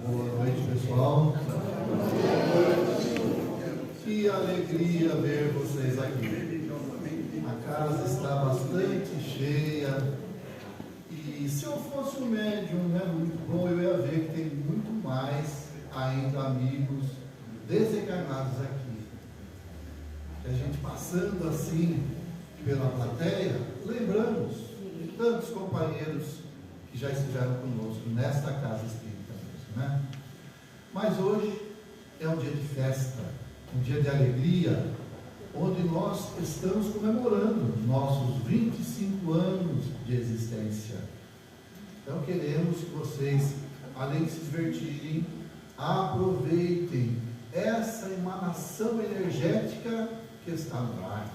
Boa noite, pessoal. Que alegria ver vocês aqui. A casa está bastante cheia. E se eu fosse um médium, muito bom, eu ia ver que tem muito mais ainda amigos desencarnados aqui. E a gente passando assim pela plateia, lembramos de tantos companheiros que já estiveram conosco nesta casa espírita mesmo, né? Mas hoje é um dia de festa, um dia de alegria, onde nós estamos comemorando nossos 25 anos de existência. Então queremos que vocês, além de se divertirem, aproveitem essa emanação energética que está no ar,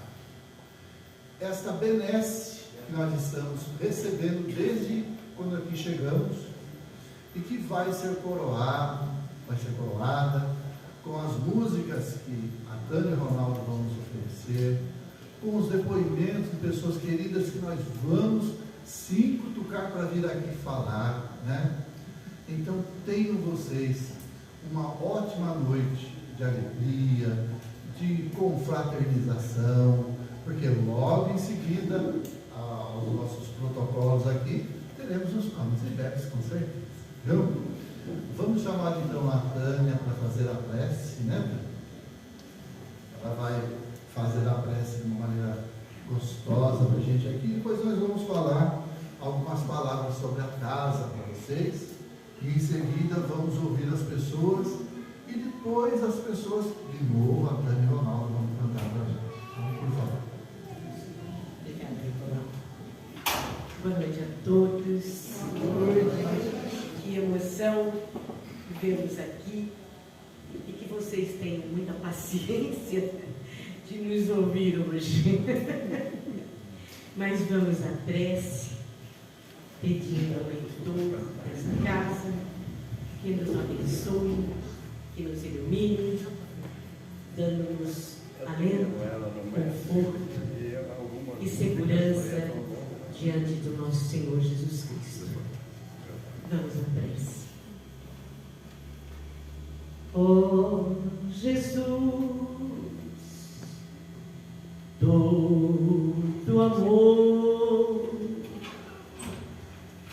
esta benesse que nós estamos recebendo desde quando aqui chegamos e que vai ser coroada com as músicas que a Tânia e o Ronaldo vão nos oferecer, com os depoimentos de pessoas queridas que nós vamos sim cutucar para vir aqui falar, né? Então tenham vocês uma ótima noite de alegria, de confraternização, porque logo em seguida aos nossos protocolos aqui teremos os nomes e bebes, com certeza, viu? Vamos chamar então a Tânia para fazer a prece, né? Ela vai fazer a prece de uma maneira gostosa para a gente aqui. Depois nós vamos falar algumas palavras sobre a casa para vocês. E em seguida vamos ouvir as pessoas. E depois as pessoas, de novo, a Tânia e o Ronaldo vão cantar para a gente. Então, por favor. Obrigada, Nicolau. Boa noite a todos. Que emoção vê-los aqui e que vocês tenham muita paciência de nos ouvir hoje. Mas vamos à prece, pedindo ao leitor dessa casa que nos abençoe, que nos ilumine, dando-nos alento, conforto e segurança diante do nosso Senhor Jesus Cristo. Vamos à prece. Ó Jesus, todo amor,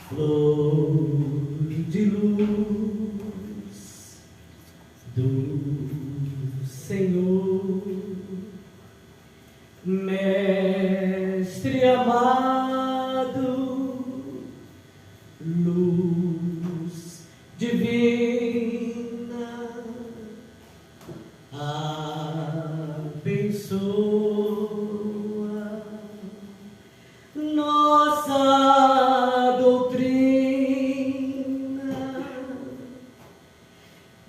flor de luz do Senhor, Mestre amado, luz divina, abençoa nossa doutrina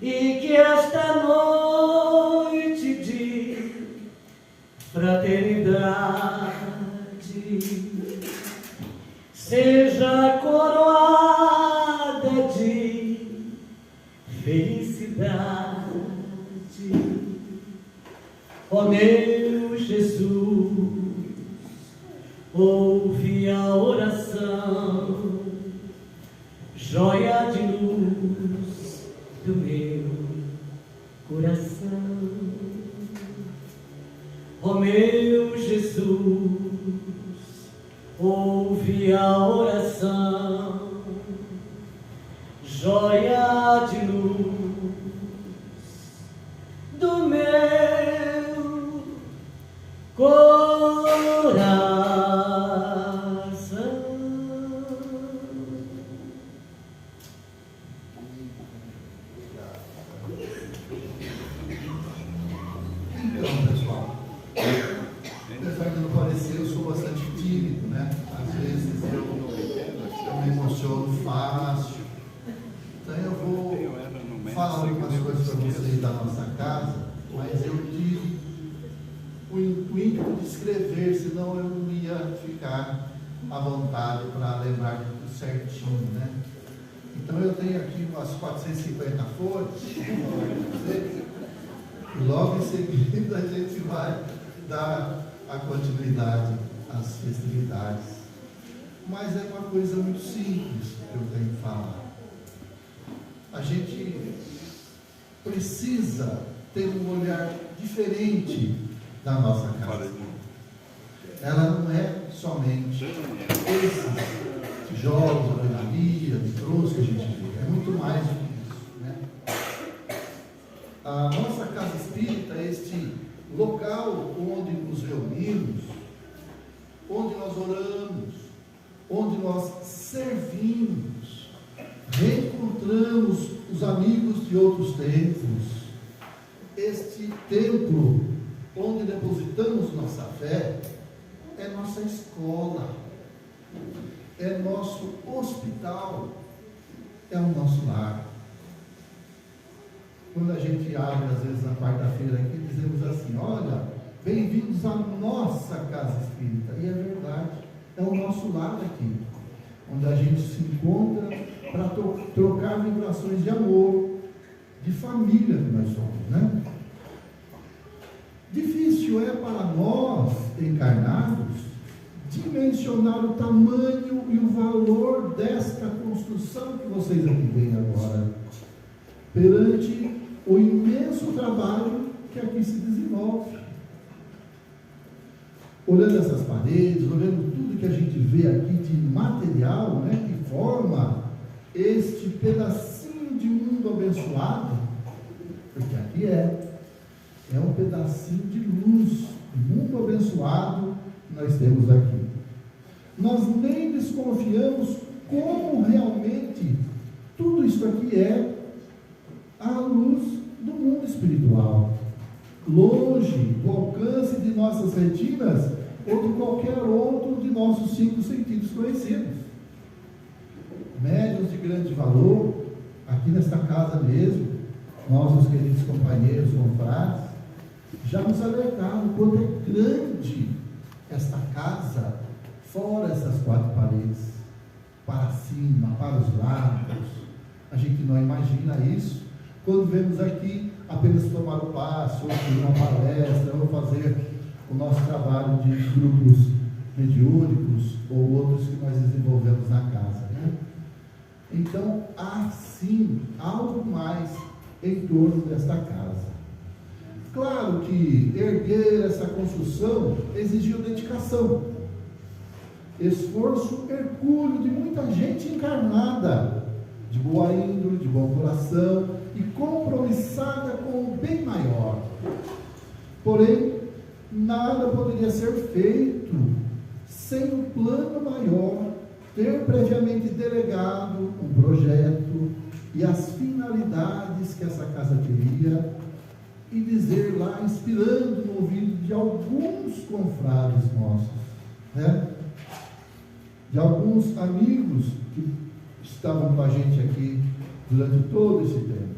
e que esta noite de fraternidade seja coroada de felicidade. Ó meu Jesus, ouve a oração, joia de luz do meu coração. Ó meu Jesus, ouve a oração, joia de luz do meu coração. Então, pessoal, apesar de não parecer, eu sou bastante tímido, né? Às vezes eu me emociono fácil. Então eu vou falar algumas coisas para vocês da nossa casa, mas eu tive o intuito de escrever, senão eu não ia ficar à vontade para lembrar de tudo certinho, né? Então eu tenho aqui umas 450 folhas, e logo em seguida a gente vai dar a continuidade às festividades. mas é uma coisa muito simples que eu tenho que falar. A gente precisa ter um olhar diferente da nossa casa. Ela não é somente esses jogos, alegria, vitrôs que a gente vê, é muito mais do que isso, né? A nossa casa espírita é este local onde nos reunimos, onde nós oramos, onde nós servimos, reencontramos os amigos de outros tempos. Este templo onde depositamos nossa fé é nossa escola, é nosso hospital, é o nosso lar. Quando a gente abre, às vezes, na quarta-feira aqui, dizemos assim: olha, bem-vindos à nossa casa espírita. E é verdade, é o nosso lar aqui, onde a gente se encontra para trocar vibrações de amor, de família que nós somos, né? Difícil é para nós, encarnados, dimensionar o tamanho e o valor desta construção que vocês aqui veem agora, perante o imenso trabalho que aqui se desenvolve. Olhando essas paredes, olhando tudo que a gente vê aqui de material, né, que forma este pedacinho de mundo abençoado, porque aqui é um pedacinho de luz, de mundo abençoado que nós temos aqui. Nós nem desconfiamos como realmente tudo isso aqui é a luz do mundo espiritual, longe do alcance de nossas retinas ou de qualquer outro de nossos 5 sentidos conhecidos. Médiuns de grande valor, aqui nesta casa mesmo, nossos queridos companheiros, confrades, já nos alertaram o quanto é grande esta casa, fora essas 4 paredes, para cima, para os lados. A gente não imagina isso quando vemos aqui apenas tomar o passe, ou fazer uma palestra, ou fazer o nosso trabalho de grupos mediúnicos, ou outros que nós desenvolvemos na casa, né? Então, há sim algo mais em torno desta casa. Claro que erguer essa construção exigiu dedicação, esforço hercúleo de muita gente encarnada, de boa índole, de bom coração e compromissada com o bem maior. Porém, nada poderia ser feito sem o plano maior ter previamente delegado um projeto e as finalidades que essa casa teria, e dizer lá, inspirando no ouvido de alguns confrades nossos, né? De alguns amigos que estavam com a gente aqui durante todo esse tempo.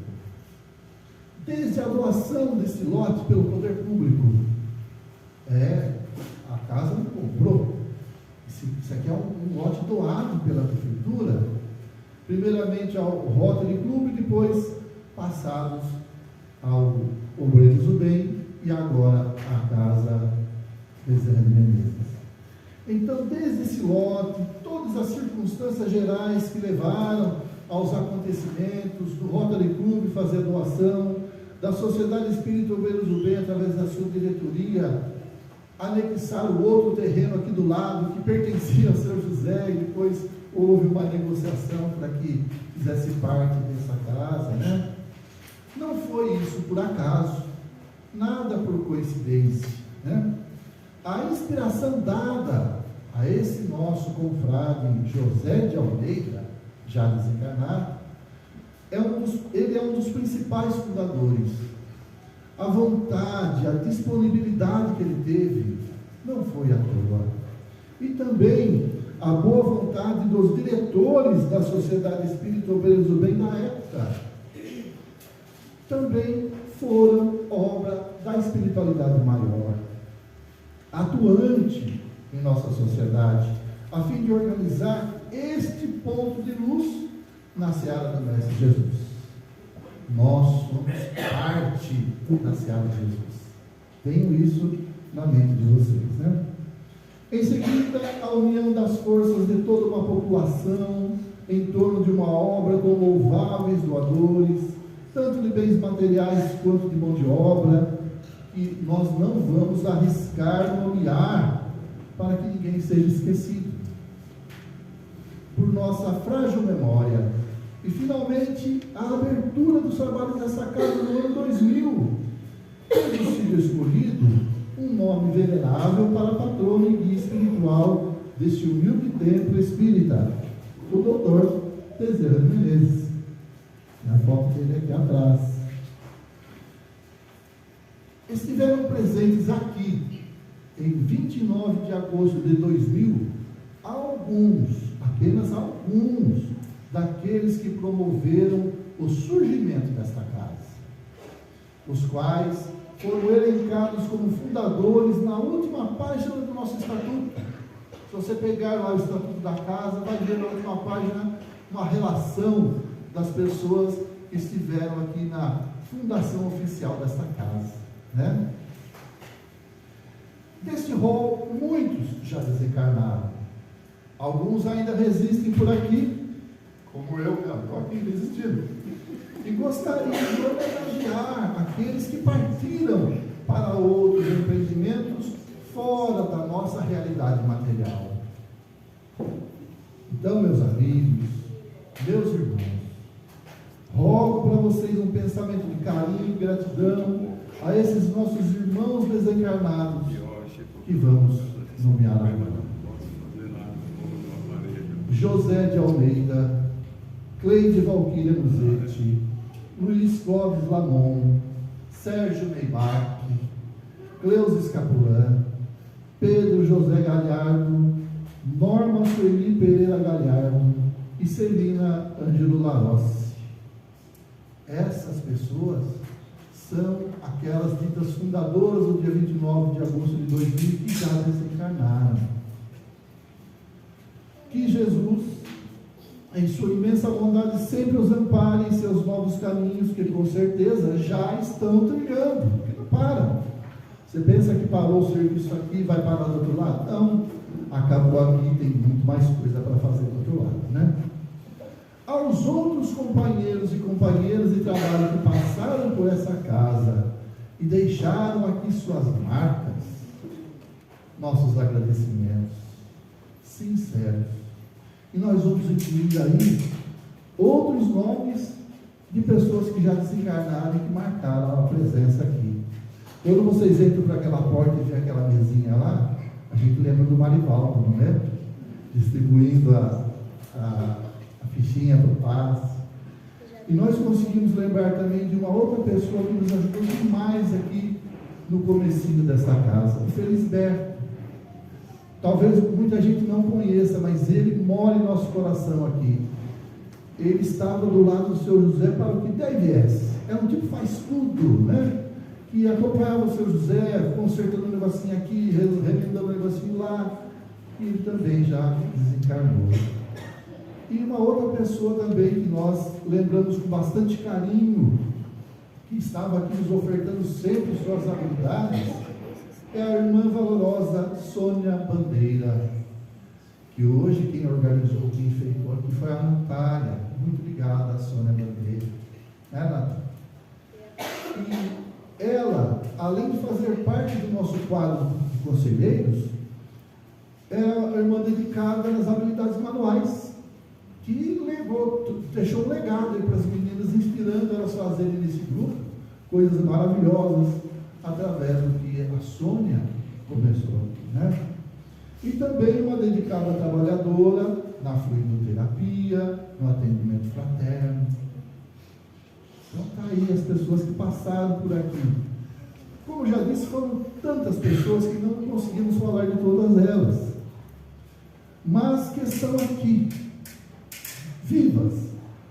Desde a doação desse lote pelo poder público, a casa não comprou. Isso aqui é um lote doado pela prefeitura, primeiramente ao Rotary Club, depois passados ao Obreiros do Bem e agora à Casa Bezerra de Menezes. Então, desde esse lote, todas as circunstâncias gerais que levaram aos acontecimentos do Rotary Club fazer a doação, da Sociedade Espírita Obreiros do Bem, através da sua diretoria, anexar o outro terreno aqui do lado, que pertencia ao São José, e depois houve uma negociação para que fizesse parte dessa casa, né? Não foi isso por acaso, nada por coincidência, né? A inspiração dada a esse nosso confrade José de Almeida, já desencarnado, ele é um dos principais fundadores. A vontade, a disponibilidade que ele teve não foi à toa. E também a boa vontade dos diretores da Sociedade Espírita Obreiros do Bem na época também foram obra da espiritualidade maior, atuante em nossa sociedade, a fim de organizar este ponto de luz na seara do Mestre Jesus. Nós somos parte da seara de Jesus. Tenho isso na mente de vocês, né? Em seguida, a união das forças de toda uma população em torno de uma obra com louváveis doadores, tanto de bens materiais quanto de mão de obra, que nós não vamos arriscar nomear para que ninguém seja esquecido por nossa frágil memória. E finalmente, a abertura dos trabalhos dessa casa no ano 2000, tendo sido escolhido um nome venerável para patrono e guia espiritual deste humilde templo espírita, o Dr. Bezerra de Menezes. A foto dele aqui atrás. Estiveram presentes aqui, em 29 de agosto de 2000, apenas alguns daqueles que promoveram o surgimento desta casa, os quais foram elencados como fundadores na última página do nosso estatuto. Se você pegar lá o estatuto da casa, vai ver na última página uma relação das pessoas que estiveram aqui na fundação oficial desta casa, né? Deste rol, muitos já desencarnaram. Alguns ainda resistem por aqui, como eu estou aqui resistindo. E gostaria de homenagear aqueles que partiram para outros empreendimentos fora da nossa realidade material. Então, meus amigos, meus irmãos, rogo para vocês um pensamento de carinho e gratidão a esses nossos irmãos desencarnados que vamos nomear agora. José de Almeida, Cleide Valquíria Musetti, Luiz Clóvis Lamon, Sérgio Neymar, Cleusa Escapulã, Pedro José Galhardo, Norma Sueli Pereira Galhardo e Celina Ângelo Larossi. Essas pessoas são aquelas ditas fundadoras do dia 29 de agosto de 2000 que já desencarnaram. Que Jesus, em sua imensa bondade, sempre os ampare em seus novos caminhos, que com certeza já estão trilhando, porque não param. Você pensa que parou o serviço aqui e vai parar do outro lado? Não, acabou aqui, tem muito mais coisa para fazer do outro lado, né? Aos outros companheiros e companheiras de trabalho que passaram por essa casa e deixaram aqui suas marcas, nossos agradecimentos sinceros. E nós vamos incluir aí outros nomes de pessoas que já desencarnaram e que marcaram a presença aqui. Quando vocês entram para aquela porta e vê aquela mesinha lá, a gente lembra do Marivaldo, não é? Distribuindo a fichinha para o passe. E nós conseguimos lembrar também de uma outra pessoa que nos ajudou demais aqui no comecinho desta casa, o Felisberto. Talvez muita gente não conheça, mas ele mora em nosso coração aqui. Ele estava do lado do seu José para o que der e viesse. É um tipo que faz tudo, né? Que acompanhava o seu José, consertando um negocinho aqui, remendando um negocinho lá. E ele também já desencarnou. E uma outra pessoa também que nós lembramos com bastante carinho, que estava aqui nos ofertando sempre suas habilidades, é a irmã valorosa Sônia Bandeira, que hoje quem organizou, quem enfeitou aqui foi a Natália. Muito ligada a Sônia Bandeira, né, Natália? E ela, além de fazer parte do nosso quadro de conselheiros, é a irmã dedicada nas habilidades manuais, que deixou um legado para as meninas, inspirando elas a fazerem nesse grupo coisas maravilhosas, através do que a Sônia começou, né? E também uma dedicada trabalhadora na fluidoterapia, no atendimento fraterno. Então está aí as pessoas que passaram por aqui. Como já disse, foram tantas pessoas que não conseguimos falar de todas elas, mas que estão aqui, vivas,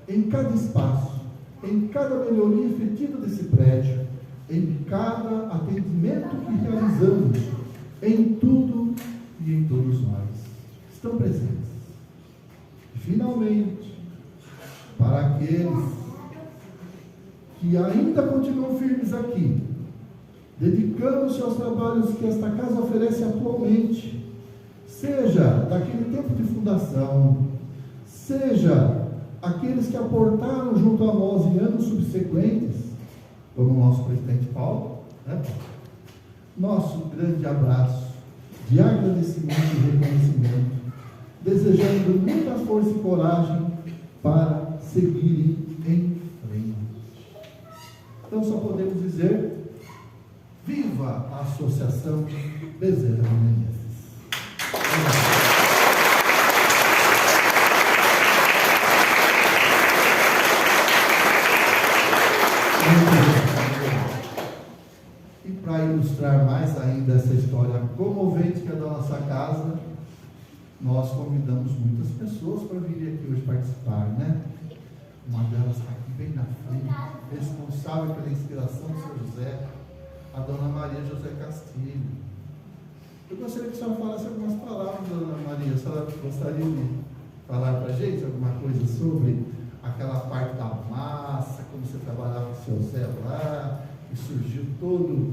em cada espaço, em cada melhoria efetiva desse prédio, em cada atendimento que realizamos, em tudo e em todos nós. Estão presentes. E, finalmente, para aqueles que ainda continuam firmes aqui, dedicando-se aos trabalhos que esta casa oferece atualmente, seja daquele tempo de fundação, seja aqueles que aportaram junto a nós em anos subsequentes, como o nosso presidente Paulo, né? Nosso grande abraço de agradecimento e reconhecimento, desejando muita força e coragem para seguirem em frente. Então só podemos dizer: viva a Associação Bezerra de Menezes! E para ilustrar mais ainda essa história comovente que é da nossa casa, nós convidamos muitas pessoas para virem aqui hoje participar, né? Uma delas está aqui bem na frente, responsável pela inspiração do São José, a Dona Maria José Castilho. Eu gostaria que a senhora falasse algumas palavras, Dona Maria. A senhora gostaria de falar para a gente alguma coisa sobre aquela parte da massa, como você trabalhava com o seu Zé lá, e surgiu todo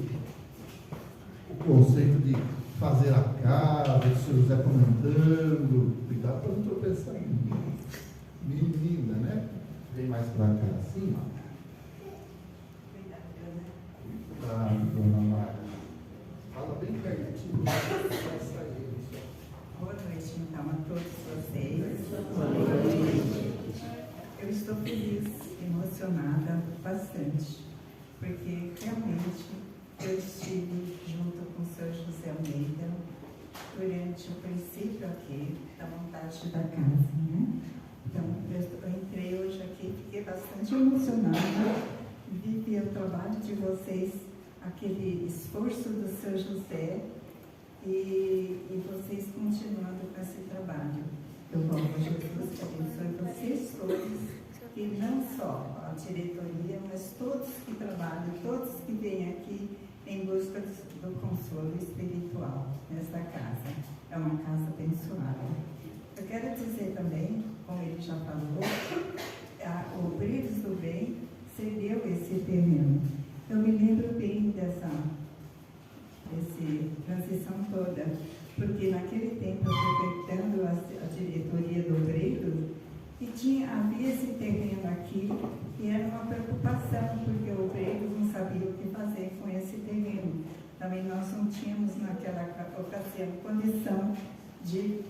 o conceito de fazer a casa, o seu José comentando, cuidado para não tropeçar em mim. Menina, né? Vem mais para cá assim, ó. Cuidado, Dona Maria. Fala bem pertinho, vai sair. Boa noite, então, a todos vocês. Eu estou feliz, emocionada, bastante, porque realmente eu estive junto com o Sr. José Almeida durante o princípio aqui da montagem da casa, né? Então, eu entrei hoje aqui, fiquei bastante emocionada, vi o trabalho de vocês, aquele esforço do Sr. José e vocês continuando com esse trabalho. Eu amo Jesus, que abençoe vocês todos, e não só a diretoria, mas todos que trabalham, todos que vêm aqui em busca do consolo espiritual nesta casa. É uma casa abençoada. Eu quero dizer também, como ele já falou, o Obreiros do Bem cedeu esse terreno. Eu me lembro bem dessa transição toda, porque naquele tempo eu frequentando a diretoria do Obreiros, e havia esse terreno aqui, e era uma preocupação, porque o Obreiros não sabia o que fazer com esse terreno. Também nós não tínhamos naquela ocasião condição de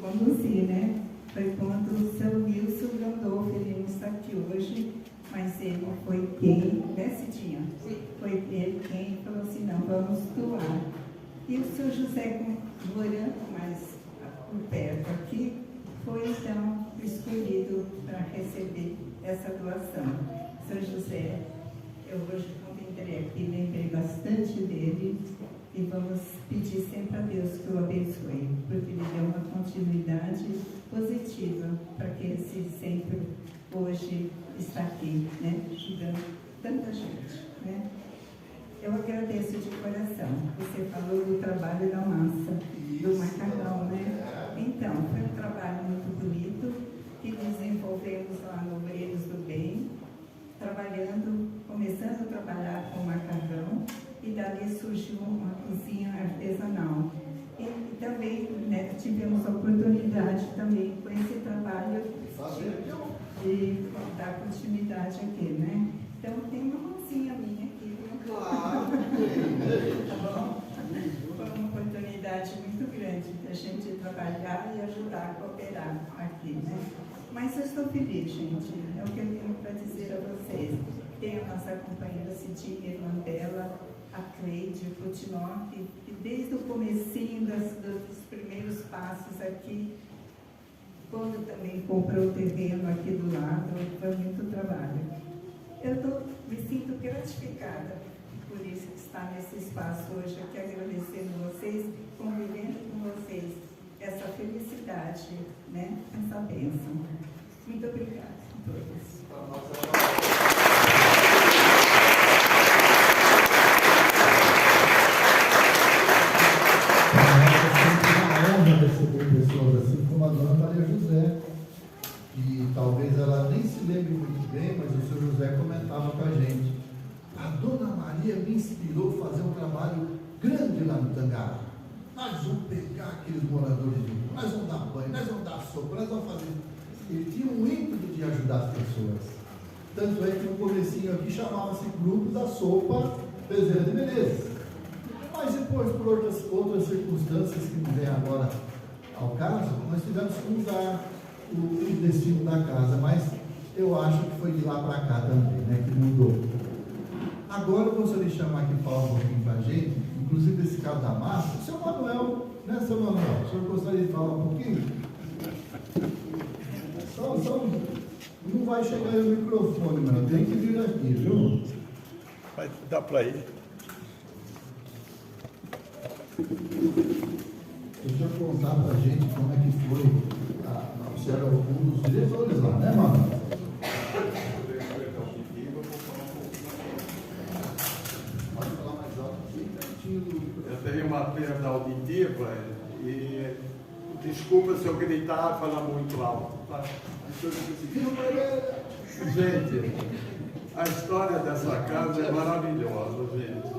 conduzir, né? Foi quando o seu Wilson Gandolfo, ele não está aqui hoje, mas ele foi quem, né, Cidinha? Foi ele quem falou assim: não, vamos doar. E o seu José, morando mais por perto aqui, foi então escolhido para receber essa doação. Seu José, eu hoje, quando entrei aqui, lembrei bastante dele, e vamos pedir sempre a Deus que o abençoe, porque ele deu uma continuidade positiva para que esse centro hoje está aqui, né, ajudando tanta gente, né? Eu agradeço de coração. Você falou do trabalho da massa, do macarrão, né? Então, foi um trabalho muito bonito que desenvolvemos lá no Obreiros do Bem, começando a trabalhar com macarrão, e dali surgiu uma cozinha artesanal. E também, né, tivemos a oportunidade também com esse trabalho de dar continuidade aqui, né? Então, tem uma mãozinha minha aqui. Claro! Tá bom? Foi uma oportunidade muito grande da gente trabalhar e ajudar a cooperar aqui, né? Mas eu estou feliz, gente. É o que eu tenho para dizer a vocês. Tem a nossa companheira Cidinha, irmã dela, a Cleide Coutinho, que desde o comecinho dos primeiros passos aqui, quando também comprou o terreno aqui do lado, foi muito trabalho. Eu me sinto gratificada por isso que está nesse espaço hoje, aqui agradecendo vocês, convivendo com vocês, essa felicidade, né? Essa bênção. Muito obrigada a todos. Receber pessoas assim como a Dona Maria José, e talvez ela nem se lembre muito bem, mas o Sr. José comentava com a gente: a Dona Maria me inspirou a fazer um trabalho grande lá no Tangará. Nós vamos pegar aqueles moradores de rua. Nós vamos dar banho, nós vamos dar sopa, nós vamos fazer. Ele tinha um ímpeto de ajudar as pessoas. Tanto é que no comecinho aqui chamava-se Grupo da Sopa Bezerra de Menezes. Mas depois, por outras circunstâncias que não vem agora ao caso, nós tivemos que mudar o destino da casa, mas eu acho que foi de lá para cá também, né, que mudou. Agora eu gostaria de chamar aqui falar um pouquinho para a gente, inclusive desse caso da massa. Seu Manuel, né, seu Manuel? O senhor gostaria de falar um pouquinho? Não vai chegar aí o microfone, mano. Tem que vir aqui, viu? Vai dar para ir. Deixa eu contar pra gente como é que foi. Você era um dos diretores lá, né, mano? Pode falar mais alto aqui, pertinho. Eu tenho uma perda auditiva e desculpa se eu gritar e falar muito alto. Tá? Gente, a história dessa casa é maravilhosa, gente.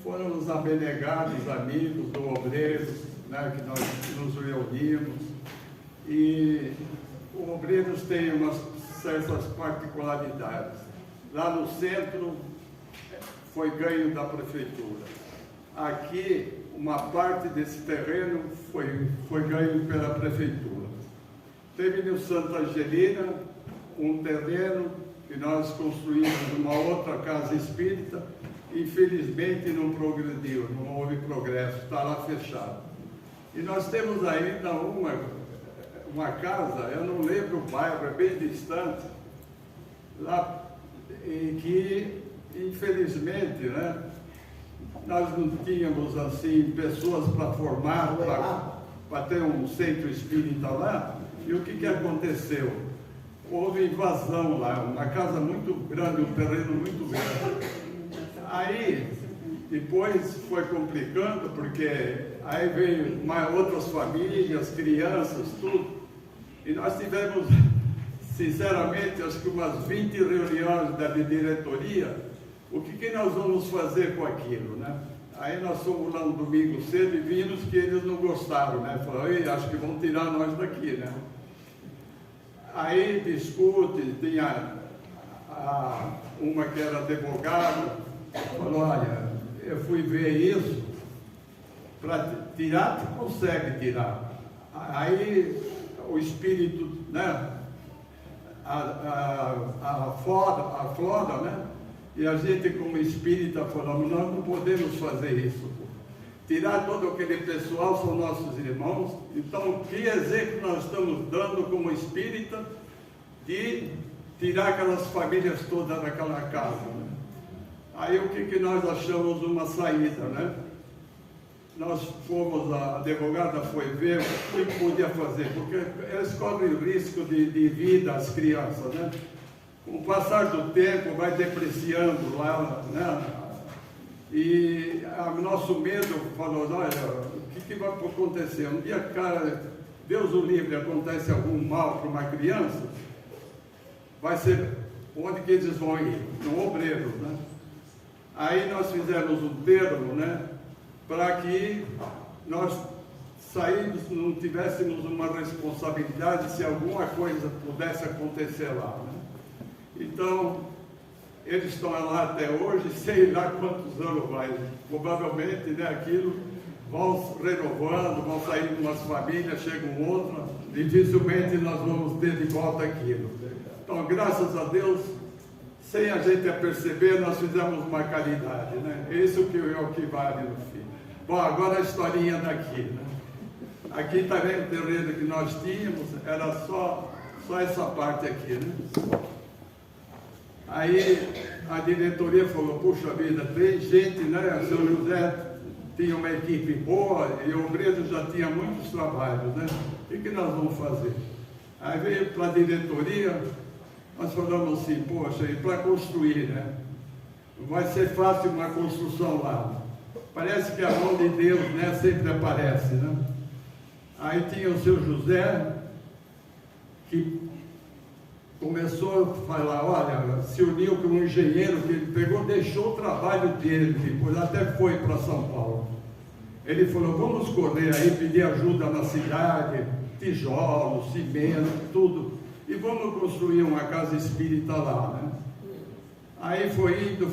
Foram os abnegados amigos do Obreiros, né, que nós nos reunimos. E o Obreiros tem umas certas particularidades. Lá no centro foi ganho da prefeitura. Aqui, uma parte desse terreno foi ganho pela prefeitura. Teve no Santa Angelina um terreno que nós construímos uma outra casa espírita. Infelizmente não progrediu, não houve progresso, está lá fechado. E nós temos ainda uma casa, eu não lembro o bairro, é bem distante, lá em que, infelizmente, né, nós não tínhamos assim pessoas para formar, para ter um centro espírita lá. E o que aconteceu? Houve invasão lá, uma casa muito grande, um terreno muito grande. Aí, depois foi complicando, porque aí veio outras famílias, crianças, tudo. E nós tivemos, sinceramente, acho que umas 20 reuniões da diretoria. O que nós vamos fazer com aquilo, né? Aí nós fomos lá um domingo cedo e vimos que eles não gostaram, né? Falaram, acho que vão tirar nós daqui, né? Aí discute, tinha uma que era advogada, falou, olha, eu fui ver isso, para tirar, tu consegue tirar. Aí o espírito, né, a flora, né, e a gente como espírita falamos, nós não podemos fazer isso. Tirar todo aquele pessoal, são nossos irmãos, então que exemplo nós estamos dando como espírita de tirar aquelas famílias todas daquela casa, né? Aí o que nós achamos uma saída, né? Nós fomos, a advogada foi ver o que podia fazer, porque eles correm risco de vida, as crianças, né? Com o passar do tempo vai depreciando lá, né? E o nosso medo falou, olha, o que vai acontecer? Um dia, cara, Deus o livre, acontece algum mal para uma criança, vai ser onde que eles vão ir? No Obreiro, né? Aí nós fizemos um termo, né, para que nós saímos, não tivéssemos uma responsabilidade se alguma coisa pudesse acontecer lá, né? Então, eles estão lá até hoje, sei lá quantos anos vai, provavelmente, né, aquilo, vão renovando, vão saindo umas famílias, chegam outras, dificilmente nós vamos ter de volta aquilo. Então, graças a Deus, sem a gente perceber, nós fizemos uma caridade, né? Isso que é o que vale no fim. Bom, agora a historinha daqui, né? Aqui está vendo o terreno que nós tínhamos, era só essa parte aqui, né? Aí a diretoria falou, puxa vida, tem gente, né? O seu José tinha uma equipe boa e o Obreiro já tinha muitos trabalhos, né? O que nós vamos fazer? Aí veio para a diretoria, nós falamos assim, poxa, e para construir, né? Vai ser fácil uma construção lá. Parece que a mão de Deus, né, sempre aparece, né? Aí tinha o seu José, que começou a falar, olha, se uniu com um engenheiro que ele pegou, deixou o trabalho dele, depois até foi para São Paulo. Ele falou, vamos correr aí, pedir ajuda na cidade, tijolos, cimento, tudo, e vamos construir uma casa espírita lá, né? Aí foi indo,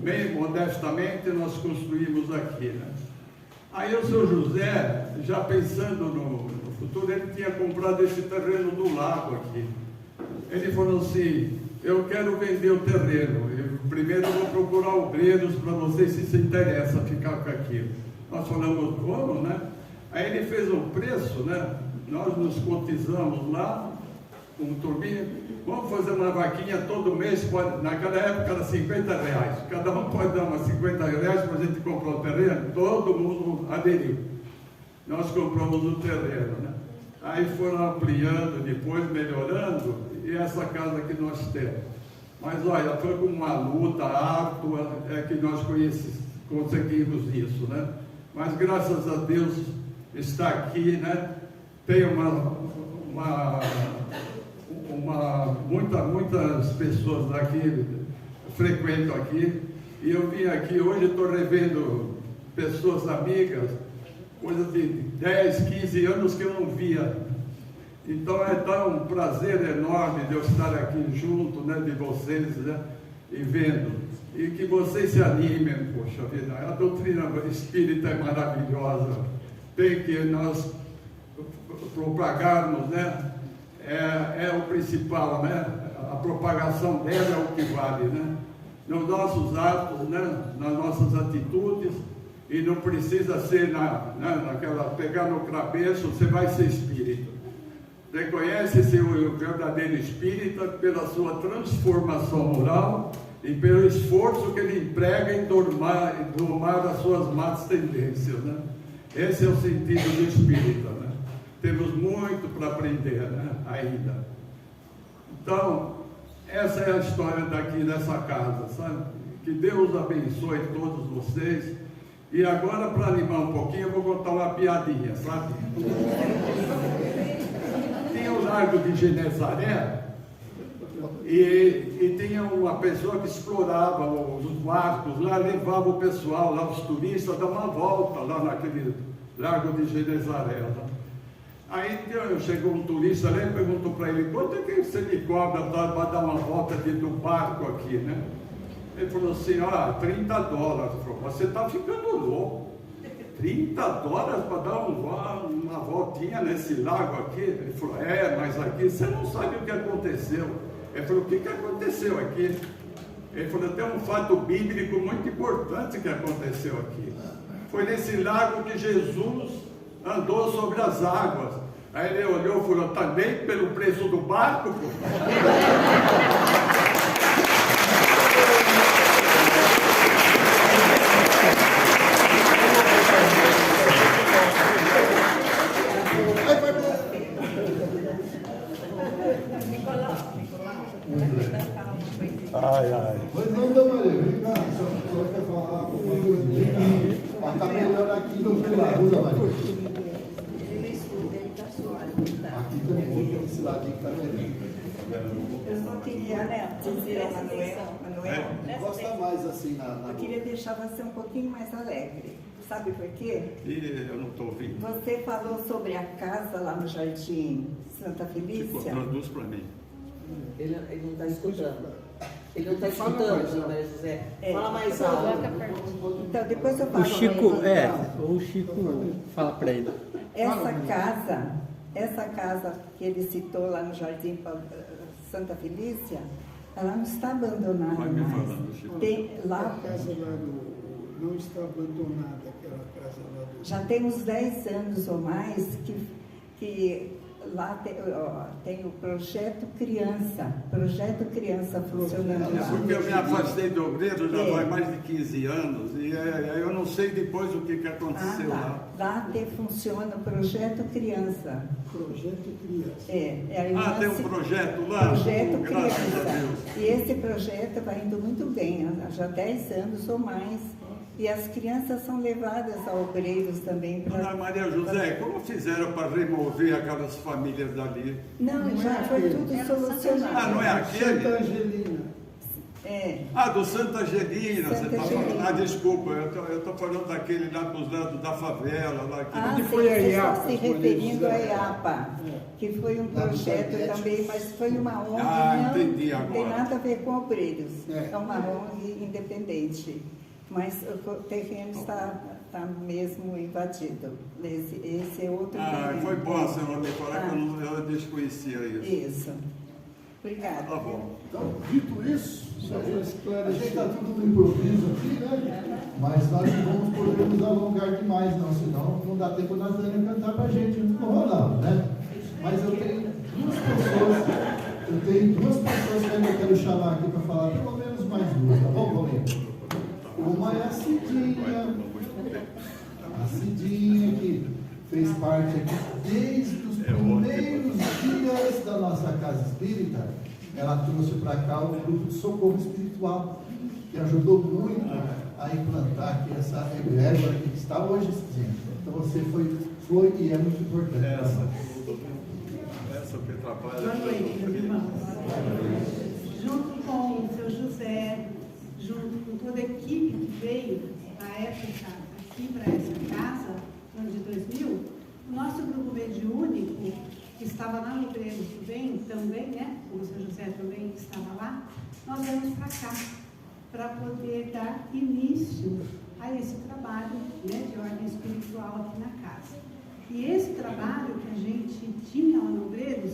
bem modestamente nós construímos aqui, né? Aí o seu José, já pensando no futuro, ele tinha comprado esse terreno do lado aqui. Ele falou assim, eu quero vender o terreno, primeiro eu vou procurar obreiros para vocês se interessam a ficar com aquilo. Nós falamos, como, né? Aí ele fez um preço, né? Nós nos cotizamos lá, com turbina, vamos fazer uma vaquinha todo mês, naquela época era R$50, cada um pode dar umas R$50 para a gente comprar o terreno, todo mundo aderiu. Nós compramos o terreno, né? Aí foram ampliando, depois melhorando, e essa casa que nós temos. Mas olha, foi com uma luta árdua que nós conseguimos isso, né? Mas graças a Deus está aqui, né? Tem muitas pessoas daqui frequentam aqui, e eu vim aqui hoje, estou revendo pessoas amigas, coisa de 10, 15 anos que eu não via. Então é um prazer enorme de eu estar aqui junto, né, de vocês, né, e vendo, e que vocês se animem. Poxa vida, a doutrina espírita é maravilhosa, tem que nós propagarmos, né? É o principal, né? A propagação dela é o que vale, né? Nos nossos atos, né? Nas nossas atitudes, e não precisa ser naquela, pegar no cabeça, você vai ser espírita. Reconhece-se o verdadeiro espírita pela sua transformação moral e pelo esforço que ele emprega em domar as suas más tendências, né? Esse é o sentido do espírita, né? Temos muito para aprender, né? Ainda. Então, essa é a história daqui dessa casa, sabe? Que Deus abençoe todos vocês. E agora, para animar um pouquinho, eu vou contar uma piadinha, sabe? Tinha o Largo de Genezaré e tinha uma pessoa que explorava os barcos lá, levava o pessoal lá, os turistas, a dar uma volta lá naquele Largo de Genezaré. Né? Aí chegou um turista lá e perguntou para ele, quanto é que você me cobra para dar uma volta dentro do barco aqui, né? Ele falou assim, $30. Ele falou, você está ficando louco. $30 para dar uma voltinha nesse lago aqui? Ele falou, mas aqui você não sabe o que aconteceu. Ele falou, o que aconteceu aqui? Ele falou, tem um fato bíblico muito importante que aconteceu aqui. Foi nesse lago que Jesus andou sobre as águas. Aí ele olhou e falou, também pelo preço do barco? Pô? Pois não, Dona Maria, vem cá, só quer falar uma coisa. Está melhor aqui do que lá, Dona Maria. Ele não escuta, ele está suave. Aqui também, tem esse ladinho que está melhor. Eu só queria, né, dizer ao Manuel, Gosta mais assim na eu queria deixar você um pouquinho mais alegre. Sabe por quê? Eu não estou ouvindo. Você falou sobre a casa lá no Jardim Santa Felícia. Produz para mim. Ele não está escutando. Ele não está escutando, Maria José. Fala mais alto. Então, depois eu falo. O Chico fala para ele. Essa casa que ele citou lá no Jardim Santa Felícia, ela não está abandonada Vai me mais. falando, Chico. Tem lá, A casa lá não está abandonada, aquela casa lá do... já tem uns 10 anos ou mais que lá tem o Projeto Criança funcionando lá. Porque eu me afastei do obreiro já faz mais de 15 anos e eu não sei depois o que aconteceu lá. Lá funciona o Projeto Criança. Projeto Criança. Tem um projeto lá? Projeto Graças a Criança. Deus. E esse projeto vai indo muito bem, já há 10 anos ou mais. E as crianças são levadas a obreiros também. Dona Maria José, como fizeram para remover aquelas famílias dali? Não, já foi tudo solucionado. Não é aquele? Santa Angelina. Ah, do Santa Angelina, você Santa está falando. Angelina. Ah, desculpa, eu estou falando daquele lá para os lados da favela, lá que Ah, Onde sim, foi a você está IAPA, se quando referindo eles- à IAPA, que foi um Lá do projeto Sarguete. também, mas foi uma ONG, Ah, não entendi tem agora. nada a ver com obreiros, É. é uma ONG independente, mas o terreno está mesmo invadido, esse é outro Ah, terreno. foi bom a senhora me falar Tá. que eu desconhecia isso. Isso, obrigada. Tá bom. Então, dito isso, Só para a gente esclarecer. está tudo no improviso aqui, né? Mas nós não vamos poder nos alongar demais, não, senão não dá tempo da Tânia cantar pra gente junto com o Ronaldo, né? Mas eu tenho duas pessoas que eu quero chamar aqui para falar, pelo menos mais duas, tá bom, Paulinho? Uma é a Cidinha. A Cidinha, que fez parte aqui desde os primeiros dias da nossa casa espírita. Ela trouxe para cá o grupo de socorro espiritual, que ajudou muito a implantar aqui essa egrégora que está hoje, Cidinha. Então você foi e é muito importante. para nós. Essa que trabalha. Boa noite, meus irmãos. Junto com o seu José, junto com toda a equipe que veio na época aqui para essa casa, no ano de 2000, o nosso grupo mediúnico, que estava lá no Grêmio também, né? Como o seu José também estava lá, nós viemos para cá, para poder dar início a esse trabalho, né, de ordem espiritual aqui na casa. E esse trabalho que a gente tinha lá no Obreiros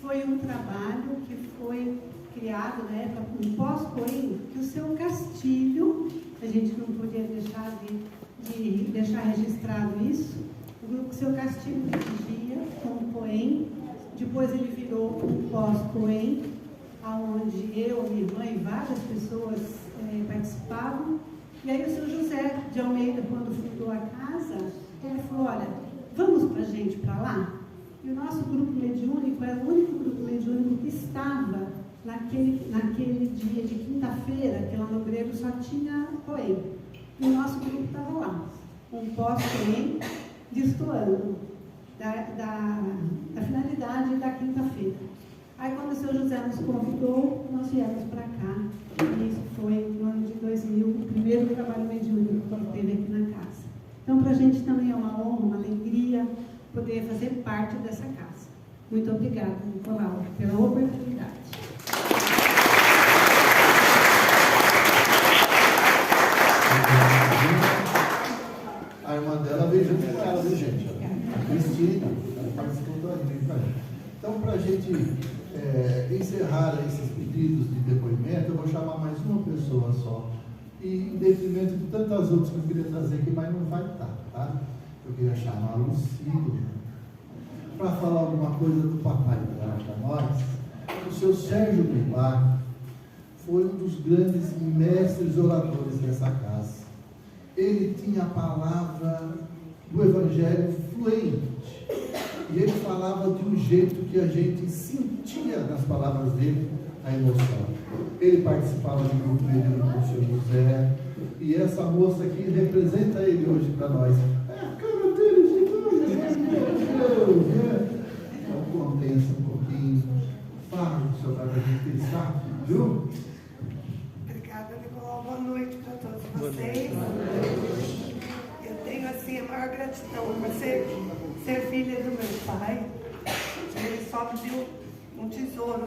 foi um trabalho que foi criado na época, um pós-coim, que o seu Castilho, a gente não podia deixar de deixar registrado isso, o seu Castilho dirigia como coim, depois ele virou um pós-coim, onde eu, minha irmã e várias pessoas participavam. E aí o seu José de Almeida, quando fundou a casa, ele falou, olha, vamos para a gente para lá? E o nosso grupo mediúnico era o único grupo mediúnico que estava naquele dia de quinta-feira, que lá no Grego só tinha coelho. E o nosso grupo estava lá, um pós-coelho destoando da finalidade da quinta-feira. Aí quando o seu José nos convidou, nós viemos para cá. E isso foi no ano de 2000, o primeiro trabalho mediúnico que ele teve aqui na casa. Então, para a gente também é uma honra, uma alegria poder fazer parte dessa casa. Muito obrigada, Nicolau, pela oportunidade. A irmã dela veio junto com ela, viu, gente? A Cristina, ela participou da gente com a gente. Então, para a gente encerrar esses pedidos de depoimento, eu vou chamar mais uma pessoa só. E em detrimento de tantas outras que eu queria trazer aqui, mas não vai estar, tá? Eu queria chamar a Lucília para falar alguma coisa do Papai para nós. O seu Sérgio Bilar foi um dos grandes mestres oradores dessa casa. Ele tinha a palavra do Evangelho fluente. E ele falava de um jeito que a gente sentia nas palavras dele a emoção. Ele participava do grupo mediúnico com o seu José. E essa moça aqui representa ele hoje para nós. É a cara dele, meu Deus, né? Então contença um pouquinho. Fala do seu pai para a gente pensar, viu? Obrigada, Nicolau. Boa noite para todos vocês. Eu tenho assim a maior gratidão por ser filha do meu pai. Ele só me deu um tesouro